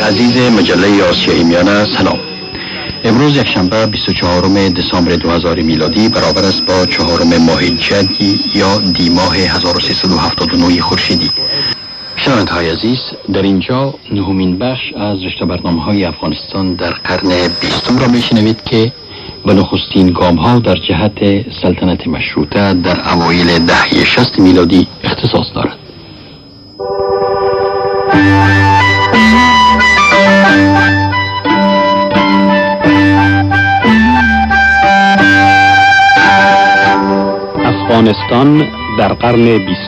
عزیز مجله آسیای میانه سلام. امروز یکشنبه 24 دسامبر 2000 میلادی برابر است با 4 ماه جدی یا دی ماه 1379 خورشیدی. شنونده‌های عزیز، در اینجا نهمین بخش از رشته برنامه‌های افغانستان در قرن 20 را میشنوید که به نخستین گام‌ها در جهت سلطنت مشروطه در اوایل دهه 60 میلادی اختصاص دارد. افغانستان در قرن 20.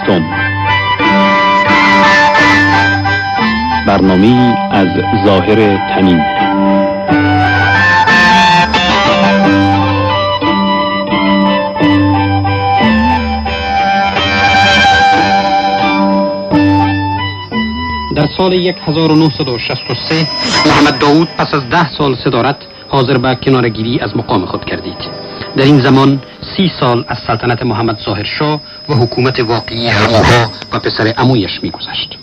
برنامه‌ای از ظاهر تنین. در سال 1963 محمد داوود پس از 10 سال صدارت حاضر به کناره‌گیری از مقام خود گردید. در این زمان 30 سال از سلطنت محمد ظاهر شاه و حکومت واقعی هروها و پسر عمویش می‌گذشت.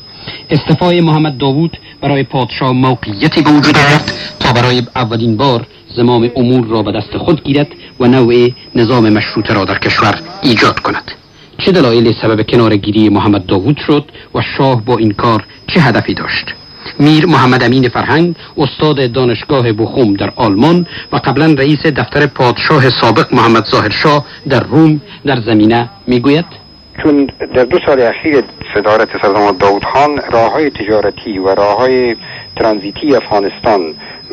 استعفای محمد داوود برای پادشاه موقعیتی به وجود آورد تا برای اولین بار زمام امور را به دست خود گیرد و نوع نظام مشروطه را در کشور ایجاد کند. چه دلایلی سبب کناره‌گیری محمد داوود شد و شاه با این کار چه هدفی داشت؟ میر محمد امین فرهنگ، استاد دانشگاه بوخوم در آلمان و قبلا رئیس دفتر پادشاه سابق محمد ظاهر شاه در روم در زمینه میگوید: چون در 2 سال اخیر صدارت سلطان داوود خان راههای تجارتی و راههای ترانزیتی افغانستان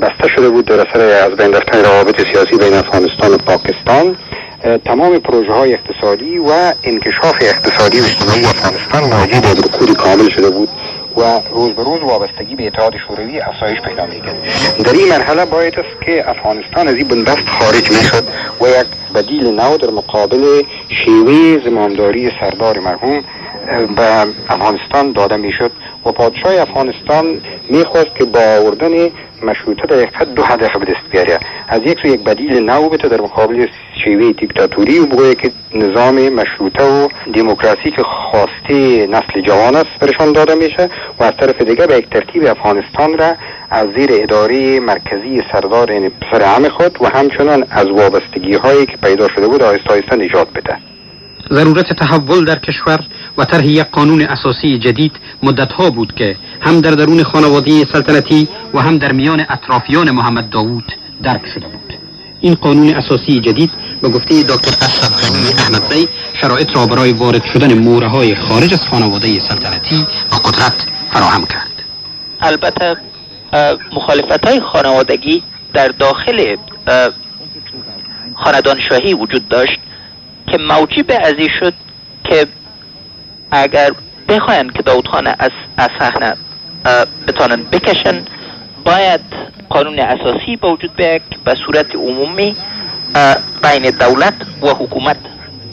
بسته شده بود در اثر از بین رفتن روابط سیاسی بین افغانستان و پاکستان، تمام پروژه های اقتصادی و انکشاف اقتصادی و اجتماعی افغانستان موجود در رکود کامل شده بود و روز به روز وابستگی به اتحاد شوروی افزایش پیدا می‌کرد. در این مرحله باید است که افغانستان از این بنبست خارج می‌شد و یک بدیل نو در مقابل شیوه زمامداری سردار مرحوم به افغانستان داده می‌شد و پادشاه افغانستان می‌خواست که با آوردن مشروطه در حقیقت 2 هدف به دست بیاره. از یک سو یک بدیل نو بده در مقابل شیوه دیکتاتوری و بگویه که نظام مشروطه و دموکراسی که خواسته نسل جوان است برشان داده میشه و از طرف دیگه به یک ترتیب افغانستان را از زیر اداره مرکزی سردار یعنی پسر عم خود و همچنان از وابستگی هایی که پیدا شده بود آهسته آهسته نجات بده. ضرورت تحول در کشور و طرح یک قانون اساسی جدید مدتها بود که هم در درون خانواده سلطنتی و هم در میان اطرافیان محمد داوود درک شده بود. این قانون اساسی جدید به گفته دکتر اشرف غنی احمدزی شرایط را برای وارد شدن موره‌های خارج از خانواده سلطنتی و قدرت فراهم کرد. البته مخالفت‌های خانوادگی در داخل خاندان شاهی وجود داشت که موجب از این شد که اگر بخواین که داوود خان از صحنه بتانن بکشن باید قانون اساسی به وجود بیاید به صورت عمومی بین دولت و حکومت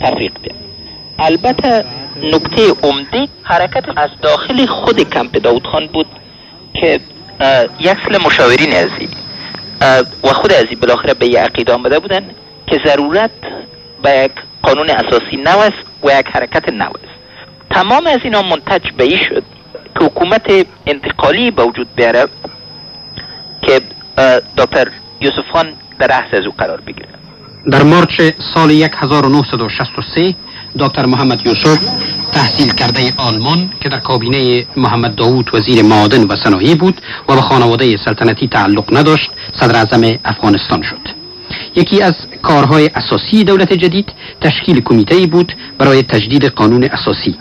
تفریق بیاید. البته نکته عمده حرکت از داخل خود کمپ داوود خان بود که یک سل مشاورین ازی و خود ازی بالاخره به یک عقیده آمده بودن که ضرورت به یک قانون اساسی نو است و یک حرکت نو است. تمام از اینا منتج به این شد که حکومت انتقالی به وجود بیاره که دکتر یوسف خان در رأس از او قرار بگیره. در مارچ سال 1963 دکتر محمد یوسف تحصیل کرده آلمان که در کابینه محمد داوود وزیر معادن و صنایع بود و به خانواده سلطنتی تعلق نداشت صدر اعظم افغانستان شد. یکی از کارهای اساسی دولت جدید تشکیل کمیته‌ای بود برای تجدید قانون اساسی.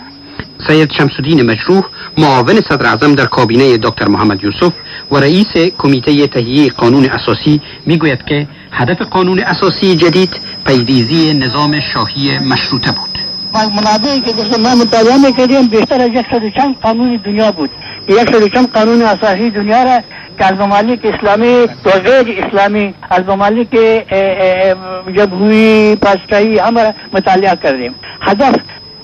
سید شمس‌الدین مجروح معاون صدر اعظم در کابینه دکتر محمد یوسف و رئیس کمیته تهیه قانون اساسی میگوید که هدف قانون اساسی جدید پیریزی نظام شاهی مشروطه بود. منابعی که گفتم من مطالعه میکردیم بیشتر از 100 چند قانون دنیا بود. 100 چند قانون اساسی دنیا را که از ممالک اسلامی و غیر اسلامی از ممالک جمهوری پادشاهی همه مطالعه کردیم. هدف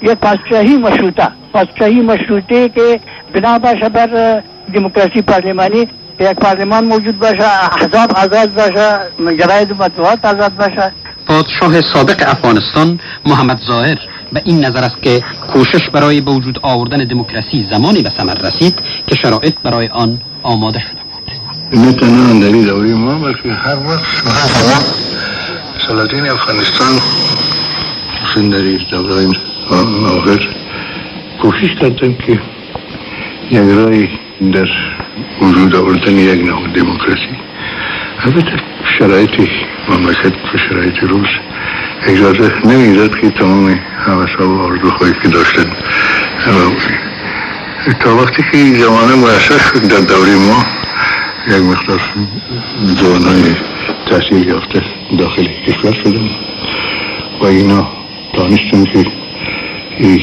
یک پادشاهی مشروطه که بنا باشه بر دموکراسی پارلمانی، یک پارلمان موجود باشه، احزاب آزاد باشه، جراید مطبوعات آزاد باشه. پادشاه سابق افغانستان محمد ظاهر به این نظر است که کوشش برای به وجود آوردن دموکراسی زمانی به ثمر رسید که شرایط برای آن آماده شده بود. نه تنها اندری دوری ما بلکه هر وقت سلاطین افغانستان سندری دوران آخر کوشش کردن که یک رای در وجود آوردن یک نوع دموکراسی. البته شرایط مملکت و شرایط روز اجازه نمیداد که تمام هوس‌ها و آرزوهایی که داشتن تا وقتی که زمانه مؤسس شد در دوره ما یک مقدار جوانای تحصیل یافته داخل کشور شدن و اینا دانستن که این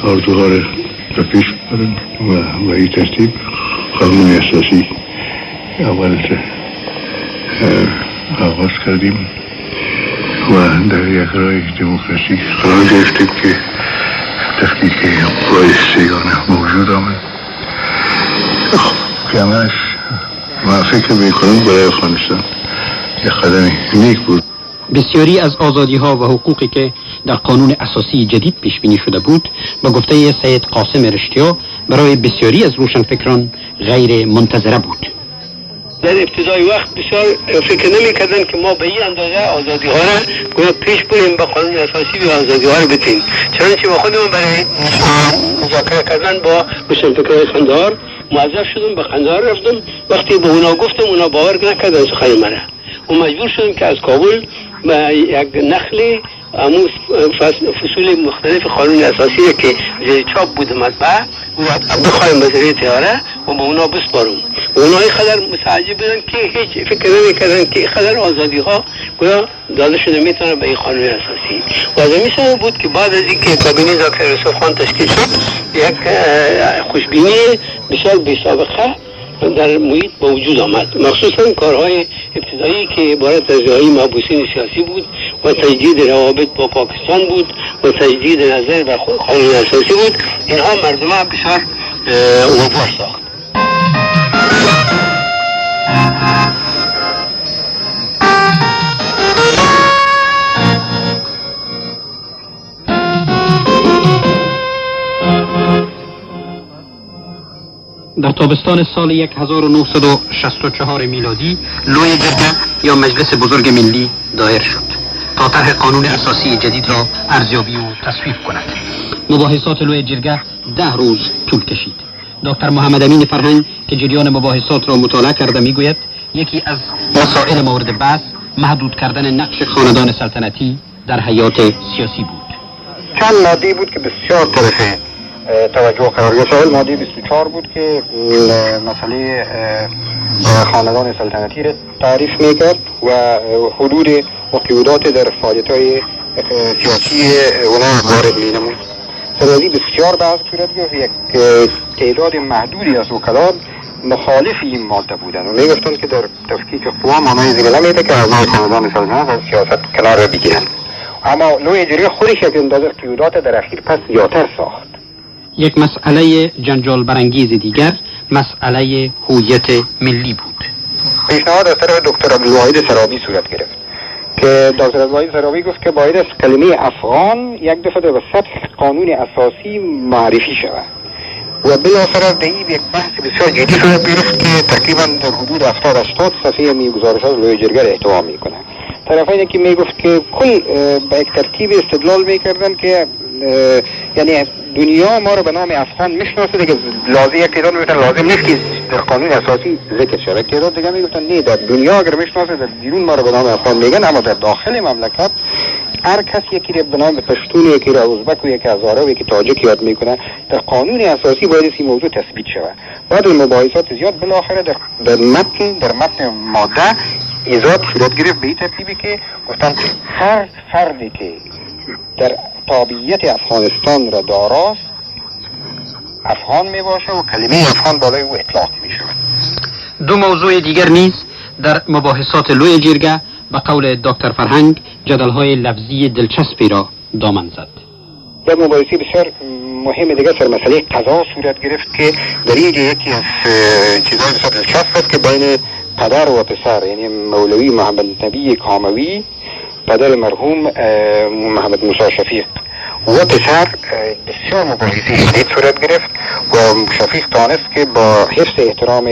آرزوها را پیش ببرن و این ترتیب قانون اساسی اول آغاز کردیم و در یک راه دموکراسی قرار گرفتیم که تفکیک راه سیگانه موجود آمد. خب کمش ما فکر میکنم برای افغانستان یک قدم نیک بود. بسیاری از آزادی ها و حقوقی که در قانون اساسی جدید پیش بینی شده بود با گفته سید قاسم رشتیا برای بسیاری از روشنفکران غیر منتظره بود. در ابتدای وقت بسیار فکر نمی کردن که ما به این اندازه آزادی ها را پیش بریم با قانون اساسی و آزادی ها را بتیم. چنانچه با خودمون برای مذاکره کردن با روشنفکران قندهار موظف شدم به قندهار رفتم. وقتی به اونا گفتم اونا باور نکردن سخن مرا و مجبور شدم که از کابل به یک نقل اموز فصول مختلف قانون اساسی که زیر چاپ بود مطبع و بخوایم به ذریعه طیاره و به اونا بسپارم. اونا اینقدر متعجب بودن که هیچ فکر نمی‌کردن که اینقدر آزادی ها گویا داده شده میتونه به این قانون اساسی. و از این سبب بود که بعد از اینکه کابینه دکتر یوسف خان تشکیل شد یک خوشبینی بسیار بی‌سابقه در محیط به وجود آمد، مخصوصا کارهای ابتدایی که عبارت از رهایی محبوسین سیاسی بود و تجدید روابط با پاکستان بود و تجدید نظر بر قانون اساسی بود. اینها مردم بسیار امیدوار ساخت. در تابستان سال 1964 میلادی لوی جرگه یا مجلس بزرگ ملی دایر شد تا طرح قانون اساسی جدید را ارزیابی و تصویب کند. مباحثات لوی جرگه 10 روز طول کشید. دکتر محمد امین فرهنگ که جریان مباحثات را مطالعه کرده میگوید یکی از مسائل مورد بحث محدود کردن نقش خاندان سلطنتی در حیات سیاسی بود. چند ماده بود که بسیار طرف توجه قرار گرفت. اول ماده 24 بود که مسئله خاندان سلطنتی را تعریف میکرد و حدود و قیودات در فعالیت‌های سیاسی اونا وارد مینمود. سرازی بسیار بحث صورت گرفت. یک تعداد محدودی از وکلات مخالف این ماده بودن و میگفتند که در تفکیک قوا معنای زیگله میده که اعضای خاندان سلطنت از سیاست کنار را بگیرن. اما لوی جرگه خودش یک اندازه قیودات در اخیر پس زیادتر ساخت. یک مسئله جنجال برانگیز دیگر مسئله هویت ملی بود. پیشنهاد از طرف دکتر عبدالواحد سرابی صورت گرفت که دکتر عبدالواحد سرابی گفت که باید از کلمه افغان یک دفعه در سطح قانون اساسی معرفی شود و بلافاصله در این یک بحث بسیار جدی صورت گرفت که تقریبا در حدود 70-80 صفحه گزارشات لوی جرگه را احتوا میکنه. طرفین که میگفت که کل به یک ترتیب استدلال میکردن که یعنی دنیا ما رو به نام افغان میشناسه دیگه لازم یک تعداد میگفتن لازم نیست که در قانون اساسی ذکر شه. یک تعداد دیگه میگفتن نه در دنیا اگر میشناسه در بیرون ما رو به نام افغان میگن، اما در داخل مملکت هر کس یکی رو به نام پشتون، یکی رو ازبک و یکی هزاره و یکی تاجیک یاد میکنه. در قانون اساسی باید این موضوع تثبیت شود. بعد مباحثات زیاد بالاخره در متن ماده ایجاد صورت گرفت به این ترتیبی که گفتن هر فردی که در تابعیت افغانستان را داراست افغان می باشه و کلمه افغان بالای او اطلاق می شود. دو موضوع دیگر نیز در مباحثات لوی جرگه به قول دکتر فرهنگ جدل‌های لفظی دلچسبی را دامن زد. در مباحثه بسیار مهم دیگر سر مسئله قضا صورت گرفت که در اینجا یکی از چیزهای بسیار دلچسب است که بین پدر و پسر، یعنی مولوی محمد نبی کاموی پدر مرحوم محمد موسی شفیق و پسر بسیار مباحثه شدید صورت گرفت و شفیق دانست که با حفظ احترام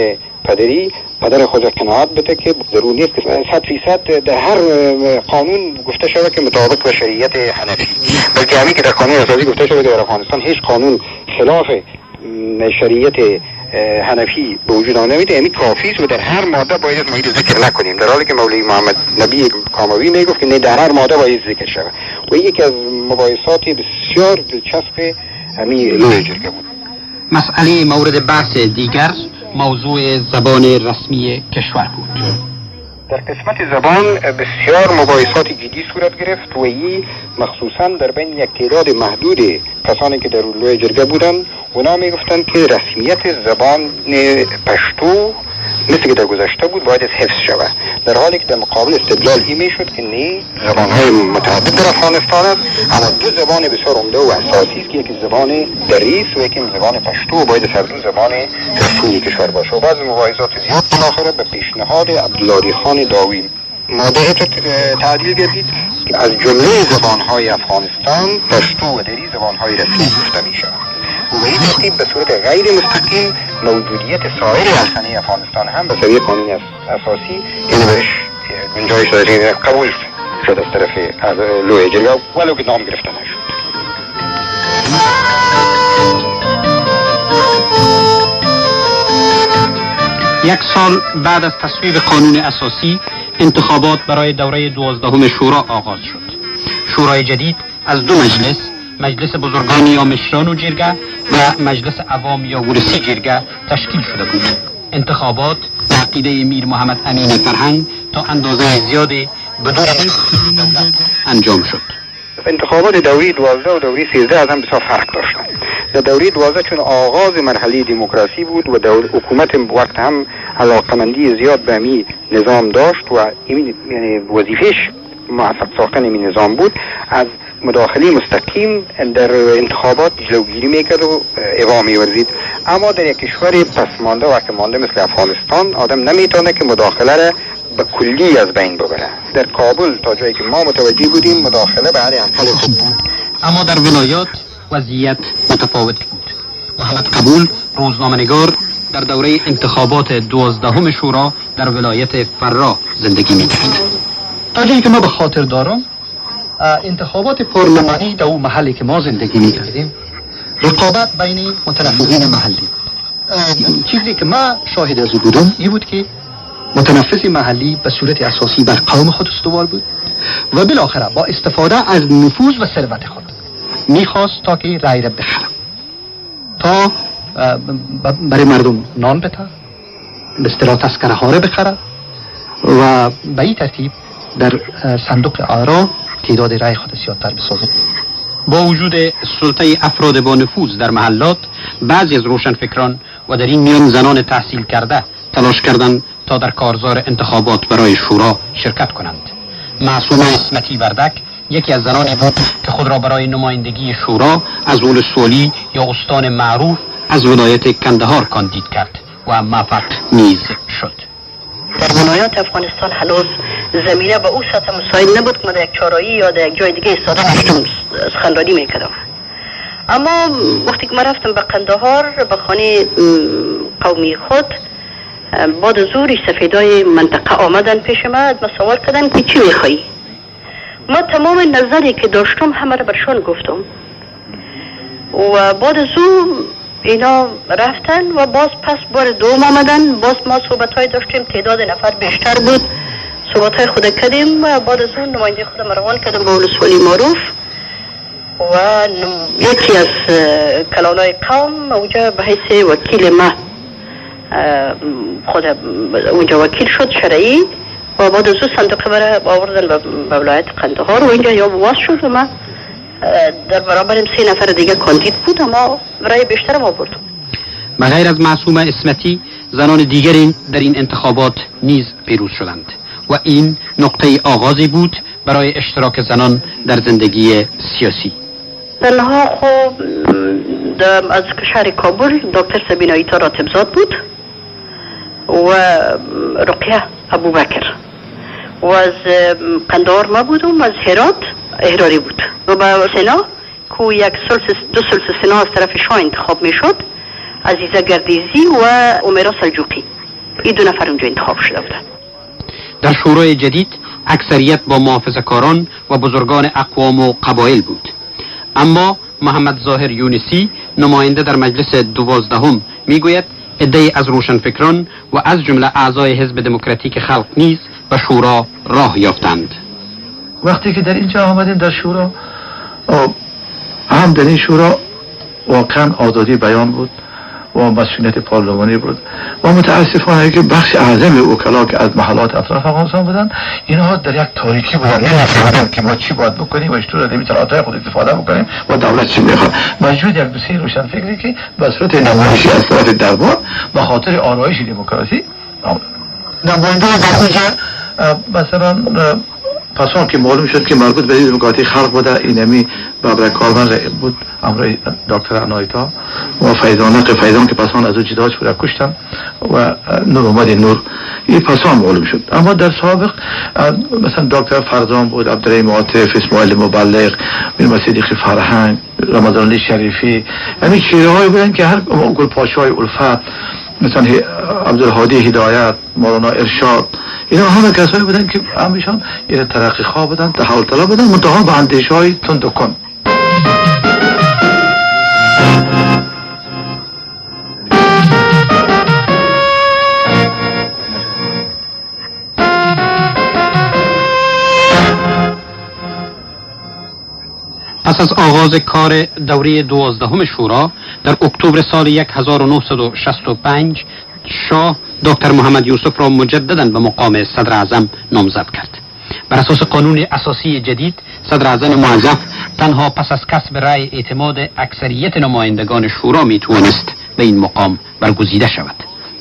پدری پدر خود قناعت بده که ضرور نیست که 100% در هر قانون گفته شده که مطابق با شریعت حنفی، بلکه همین که در قانون اساسی گفته شده در افغانستان هیچ قانون خلاف شریعت حنفی به وجود نمیده، همین کافی است و در هر ماده باید ما ذکر نکنیم، در حالی که مولوی محمد نبی کاموی میگفت که نه در هر ماده باید ذکر شود و یکی از مباحثات بسیار دلچسب همین لوی جرگه بود. مسئله مورد بحث دیگر موضوع زبان رسمی کشور بود. در قسمت زبان بسیار مباحثات جدی صورت گرفت و این مخصوصا در بین یک تعداد محدود کسانی که در لوی جرگه بودند اونا میگفتند که رسمیت زبان پشتو مثل که در گذشته بود باید حفظ شود، در حالی که در مقابل استدلال این میشد که نه، زبانهای متعدد در افغانستان است، اما دو زبان بسیار عمده و اساسی است که یکی زبان دریس و یکی زبان پشتو و باید هر دو زبان رسمی کشور باشه. و بعض مباحثات زیاد بالاخره به پیشنهاد عبدالله خان داوی ماده‌ای تعدیل گردید که از جمله زبانهای افغانستان پشتو و دری زبانهای رسمی گفته میشود و این ترتیب به صورت غیر مستقیم موجودیت سایر السنه افغانستان هم به سبیل قانون اساسی این بهش گنجایش داره قبول شد از طرف لوی جرگه ولو که نام گرفته نشد. یک سال بعد از تصویب قانون اساسی انتخابات برای دوره 12 شورا آغاز شد. شورای جدید از دو مجلس بزرگان یا مشران و جرگه و مجلس عوام یا ورثی جرگه تشکیل شده بود. انتخابات به عقیده میر محمد امین فرهنگ تا اندازه زیادی بدون دولت انجام شد. انتخابات دوره 12 و دوره 13 از هم بسیار فرق داشتند. در دوره 12 چون آغاز مرحله دموکراسی بود و حکومت وقت هم علاقمندی زیاد به همین نظام داشت و یعنی وظیفش موفق ساختن این نظام بود، از مداخله مستقیم در انتخابات جلوگیری میکرد و اقا میورزید. اما در یک کشور پسمانده و مانده مثل افغانستان آدم نمیتونه که مداخله را به کلی از بین ببره. در کابل تا جایی که ما متوجه بودیم مداخله به هر حال خوب بود، اما در ولایات وضعیت متفاوت بود. محمد قبول روزنامه‌نگار در دوره انتخابات 12 شورا در ولایت فرا زندگی میکرد. تا جایی که ما به خاطر دارم انتخابات پارلمانی در اون محلی که ما زندگی میکردیم رقابت بین متنفذین محلی بود. چیزی که ما شاهد از بودم این بود که متنفذ محلی به صورت اساسی بر قوم خود استوار بود و بالاخره با استفاده از نفوذ و ثروت خود میخواست تا که رای را بخره، تا برای مردم نان بده، به اصطلاح تذکره ها را بخره و به این ترتیب در صندوق آرا تعداد رای خود زیادتر بسازد. با وجود سلطه افراد با نفوذ در محلات، بعضی از روشنفکران و در این میان زنان تحصیل کرده تلاش کردند تا در کارزار انتخابات برای شورا شرکت کنند. معصومه اسمتی وردک یکی از زنانی بود که خود را برای نمایندگی شورا از ولسوالی یا استان معروف از ولایت کندهار کاندید کرد و موفق نیز شد. در ولایات افغانستان هنوز زمینه به او سطح مساعد نبود که من در یک چهارراهی یا در یک جای دیگه ایستاده داشتم سخنرانی میکردم. اما وقتی که من رفتم به قندهار به خانه قومی خود، بعد از ظهر سفیدای منطقه آمدن پیش من سوال کردن که چی میخوایی؟ ما تمام نظری که داشتم همه را برشان گفتم و بعد از او اینا رفتن و باز پس بار دوم آمدن. باز ما صحبت‌های داشتیم، تعداد نفر بیشتر بود، صحبت‌های خود کردیم و بعد از اون نماینده خودم روان کردم به ولسوالی معروف و یکی از کلانای قوم اونجا به حیث وکیل ما خود اونجا وکیل شد شرعی و بعد از اون صندوق برای آوردن به ولایت قندهار و اینجا یا باز شد و ما در برابر 3 نفر دیگه کاندید بود اما رای بیشتر ما برد. بغیر از معصومه اسمتی، زنان دیگری در این انتخابات نیز پیروز شدند و این نقطه آغازی بود برای اشتراک زنان در زندگی سیاسی. زنها خوب از شهر کابل دکتر سبینا ایتا راتبزاد بود و رقیه ابوبکر و از قندهار ما بودم، از هرات احراری بود و با سنا که یک دو سلس سنا از طرف شاه انتخاب می شد، عزیزه گردیزی و امیرا سلجوقی این 2 نفر اونجا انتخاب شده بودن. در شورای جدید اکثریت با محافظه‌کاران و بزرگان اقوام و قبایل بود، اما محمد ظاهر یونسی نماینده در مجلس 12 میگوید عده‌ای از روشنفکران و از جمله اعضای حزب دموکراتیک خلق نیز به شورا راه یافتند. وقتی که در اینجا آمدیم در شورا، هم در این شورا واقعا آزادی بیان بود و مسئولیت پارلمانی بود و متاسفانه که بخش اعظم وکلا که از محلات اطراف افغانستان بودن، اینها در یک تاریکی بودن، نمی‌فهمیدن که ما چی باید بکنیم و چطور از اطلاعات خود استفاده بکنیم و دولت چی میخواد. مجبور یک 2-3 روشنفکری که به صورت نمایشی از طرف دربار به خاطر آرایش دموکراسی نماینده در اونجا مثلا پسان که معلوم شد که مربوط به دموکراسی خلق بوده، اینمی بابر کارمند بود امروی دکتر عنایتا و فیضان که پسان از او جدا شد و کشتن و نور محمد نور، این پسان معلوم شد. اما در سابق مثلا دکتر فرزان بود، عبدالرحیم عاطف، اسماعیل مبلغ، میر صدیق فرهنگ، رمضان علی شریفی، یعنی چهره‌هایی بودن که هر گل پاشای الفت، مثلا عبدالهادی هدایت، مولانا ارشاد، اینا همه کسایی بودن که همیشان این ترقی خواه بودن، تحول طلب بودن، منتها به اندیشه های تند و کن. پس از آغاز کار دوره 12 شورا در اکتبر سال 1965 شاه دکتر محمد یوسف را مجددا به مقام صدر اعظم نامزد کرد. بر اساس قانون اساسی جدید، صدر اعظم موظف تنها پس از کسب رأی اعتماد اکثریت نمایندگان شورا می توانست به این مقام برگزیده شود.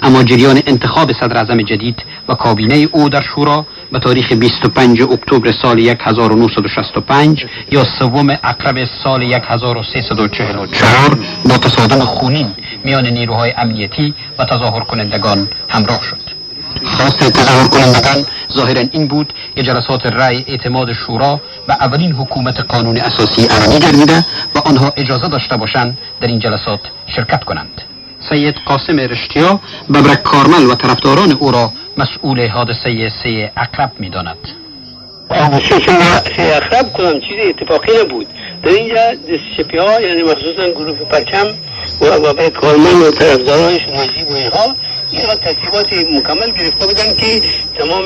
اما جریان انتخاب صدر اعظم جدید و کابینه او در شورا به تاریخ 25 اکتبر سال 1965 یا 3 اکرب سال 1344 با تصادم خونین میان نیروهای امنیتی و تظاهر کنندگان همراه شد. خواست تظاهر کنندگان ظاهرا این بود که جلسات رأی اعتماد شورا به اولین حکومت قانون اساسی عربی گردیده و آنها اجازه داشته باشند در این جلسات شرکت کنند. سید قاسم رشتیا ببرک کارمل و طرفداران او را مسئول حادثه 3 اکرب می داند. حادثه 3 اکرب کنم چیز اتفاقی نبود. در اینجا دستشپی ها، یعنی مخصوصا گروه پرچم و ببرک کارمل و طرفدارانش نجیب و اینها اینها تصیبات مکمل گرفته بودن که تمام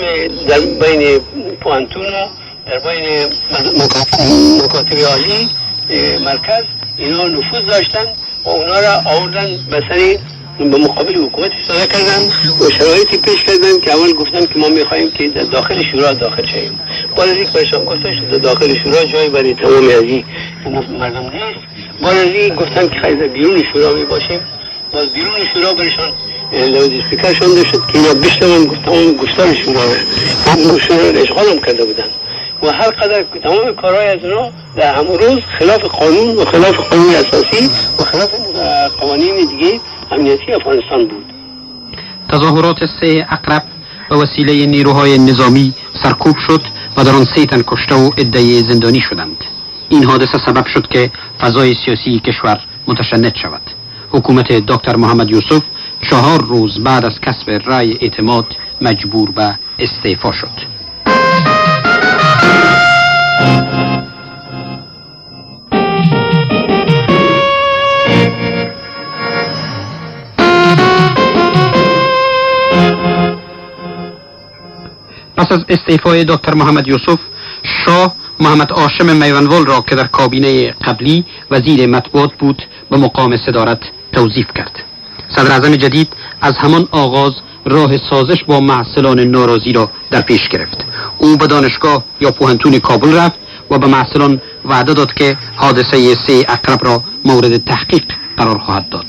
در بین پوانتون و در بین مکاتب عالی مرکز اینها نفوذ داشتن و اونا را آوردن بسری به مقابل حکومت ایستاده کردن و شرایطی پیش کردن که اول گفتن که ما میخواییم که در داخل شورا داخل شویم. بعد از یک برشان گفتن در داخل شورا جای برای تمام ازی مردم نیست. بعد از یک گفتن که خیلی بیرون شورا می باشیم. باز بیرون شورا برشان لوز اسپیکر شونده شد که اینا بیشتر گفتن گفتار شورا را اشغال هم کرده بودن و هر قدر تمام کارهای از اونا در همون روز خلاف قانون و خلاف قانون اساسی و خلاف قوانین دیگه امنیتی افغانستان بود. تظاهرات 3 اکرب به وسیله نیروهای نظامی سرکوب شد و در آن 3 تن کشته و عده‌ای زندانی شدند. این حادثه سبب شد که فضای سیاسی کشور متشنج شود. حکومت دکتر محمد یوسف 4 روز بعد از کسب رأی اعتماد مجبور به استعفا شد. پس از استعفای دکتر محمد یوسف، شاه محمد هاشم میوندوال را که در کابینه قبلی وزیر مطبوعات بود به مقام صدارت توظیف کرد. صدر اعظم جدید از همان آغاز راه سازش با محصلان ناراضی را در پیش گرفت. او به دانشگاه یا پوهنتون کابل رفت و به محصلان وعده داد که حادثه 3 اکرب را مورد تحقیق قرار خواهد داد.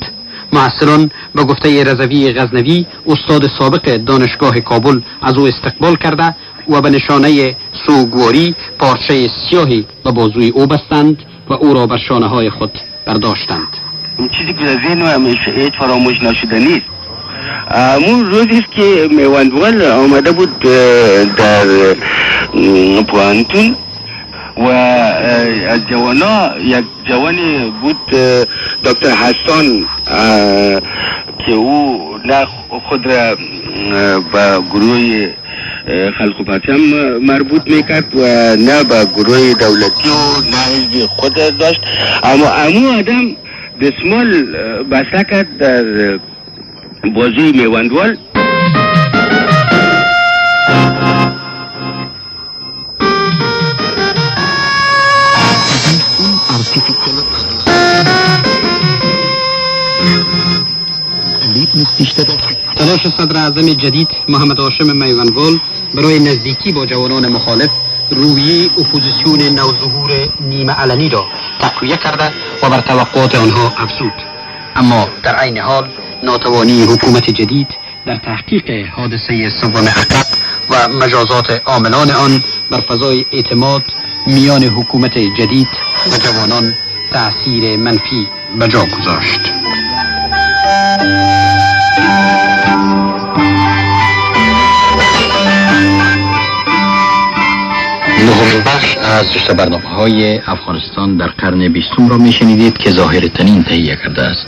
محصلان به گفته رضوی غزنوی استاد سابق دانشگاه کابل از او استقبال کرده و به نشانه سوگواری پارچه سیاهی به بازوی او بستند و او را بر شانه های خود برداشتند. این چیزی که در ذهن همیشه هیچ فراموش نشده نیست. اون روزی است که میوندوال آمده بود در پوهنتون و از جوانا یک جوانی بود دکتر حسان که او نه خود را به گروه خلق و پرچم مربوط میکرد و نه به گروه دولتی و نه حزب خود داشت، اما امو آدم دستمال بسته کرد در بازوی میوندوال. تلاش صدر اعظم جدید محمد هاشم میوندوال برای نزدیکی با جوانان مخالف رویه اپوزیسیون نوظهور نیمه علنی را تقویه کرده و بر توقعات آنها افزود، اما در عین حال ناتوانی حکومت جدید در تحقیق حادثه سوم عقب و مجازات عاملان آن بر فضای اعتماد میان حکومت جدید و جوانان تأثیر منفی به جا گذاشت. نهم بخش از رشته برنامه‌های افغانستان در قرن 20 را میشنیدید که ظاهر تنین تهیه کرده است.